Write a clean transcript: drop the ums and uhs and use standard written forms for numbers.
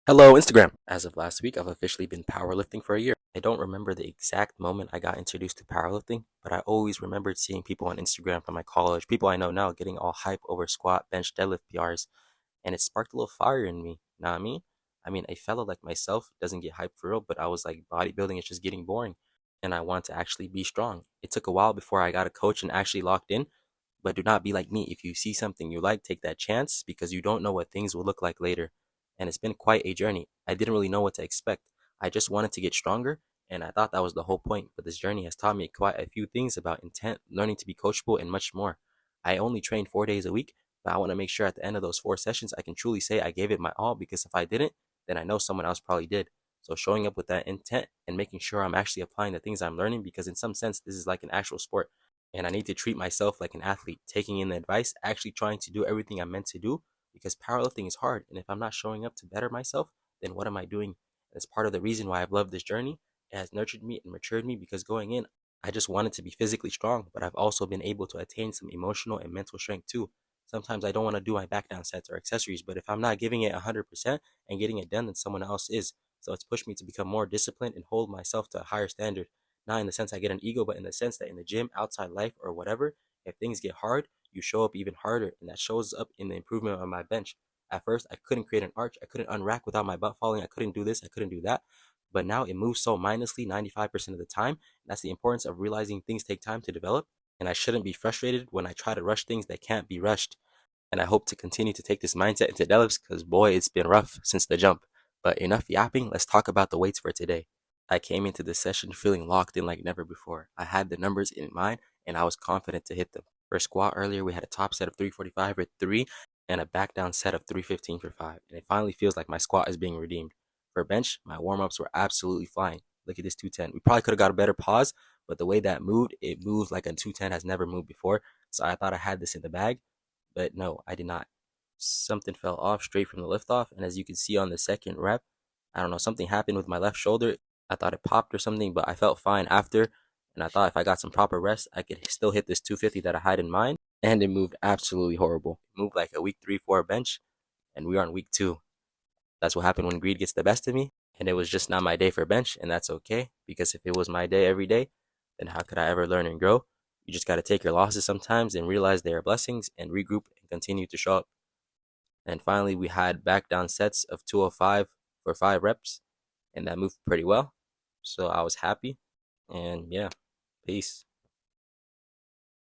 Hello, Instagram. As of last week, I've officially been powerlifting for a year. I don't remember the exact moment I got introduced to powerlifting, but I always remembered seeing people on Instagram from my college, people I know now, getting all hype over squat, bench, deadlift PRs, and it sparked a little fire in me. Know what I mean? A fellow like myself doesn't get hyped for real, but I was like, bodybuilding is just getting boring, and I want to actually be strong. It took a while before I got a coach and actually locked in, but do not be like me. If you see something you like, take that chance because you don't know what things will look like later. And it's been quite a journey. I didn't really know what to expect. I just wanted to get stronger, and I thought that was the whole point. But this journey has taught me quite a few things about intent, learning to be coachable, and much more. I only train 4 days a week, but I want to make sure at the end of those 4 sessions, I can truly say I gave it my all because if I didn't, then I know someone else probably did. So showing up with that intent and making sure I'm actually applying the things I'm learning because in some sense, this is like an actual sport and I need to treat myself like an athlete, taking in the advice, actually trying to do everything I'm meant to do because powerlifting is hard. And if I'm not showing up to better myself, then what am I doing? That's part of the reason why I've loved this journey. It has nurtured me and matured me because going in, I just wanted to be physically strong, but I've also been able to attain some emotional and mental strength too. Sometimes I don't want to do my back down sets or accessories, but if I'm not giving it 100% and getting it done, then someone else is. So it's pushed me to become more disciplined and hold myself to a higher standard. Not in the sense I get an ego, but in the sense that in the gym, outside life, or whatever, if things get hard, you show up even harder, and that shows up in the improvement on my bench. At first, I couldn't create an arch, I couldn't unrack without my butt falling, I couldn't do this, I couldn't do that. But now it moves so mindlessly 95% of the time. And that's the importance of realizing things take time to develop, and I shouldn't be frustrated when I try to rush things that can't be rushed. And I hope to continue to take this mindset into deadlifts because boy, it's been rough since the jump. But enough yapping, let's talk about the weights for today. I came into this session feeling locked in like never before. I had the numbers in mind and I was confident to hit them. For a squat earlier, we had a top set of 345 for 3 and a back down set of 315 for 5. And it finally feels like my squat is being redeemed. For bench, my warm ups were absolutely flying. Look at this 210. We probably could have got a better pause, but the way that moved, it moved like a 210 has never moved before. So I thought I had this in the bag, but no, I did not. Something fell off straight from the lift off, and as you can see on the second rep, I don't know, something happened with my left shoulder. I thought it popped or something, but I felt fine after, and I thought if I got some proper rest, I could still hit this 250 that I had in mind, and it moved absolutely horrible. It moved like a week 3, 4 bench, and we are on week 2. That's what happened when greed gets the best of me, and it was just not my day for bench, and that's okay, because if it was my day every day, then how could I ever learn and grow? You just got to take your losses sometimes and realize they are blessings and regroup and continue to show up. And finally, we had back down sets of 205 for 5 reps, and that moved pretty well. So I was happy. And yeah, peace.